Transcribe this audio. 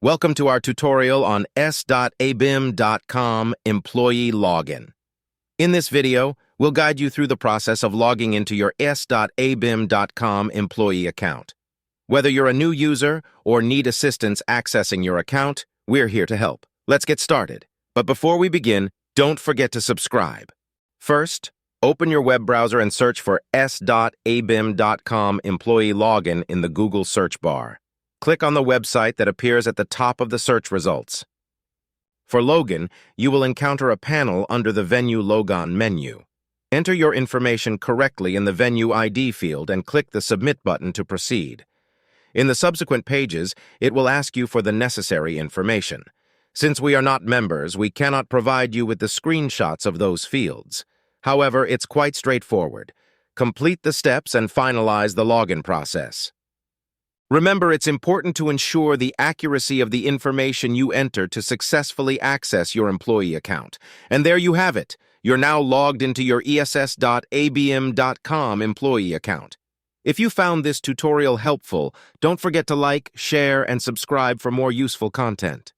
Welcome to our tutorial on s.abim.com employee login. In this video, we'll guide you through the process of logging into your s.abim.com employee account. Whether you're a new user or need assistance accessing your account, we're here to help. Let's get started. But before we begin, don't forget to subscribe. First, open your web browser and search for s.abim.com employee login in the Google search bar. Click on the website that appears at the top of the search results. For login, you will encounter a panel under the Venue Logon menu. Enter your information correctly in the Venue ID field and click the Submit button to proceed. In the subsequent pages, it will ask you for the necessary information. Since we are not members, we cannot provide you with the screenshots of those fields. However, it's quite straightforward. Complete the steps and finalize the login process. Remember, it's important to ensure the accuracy of the information you enter to successfully access your employee account. And there you have it. You're now logged into your ess.abim.com employee account. If you found this tutorial helpful, don't forget to like, share, and subscribe for more useful content.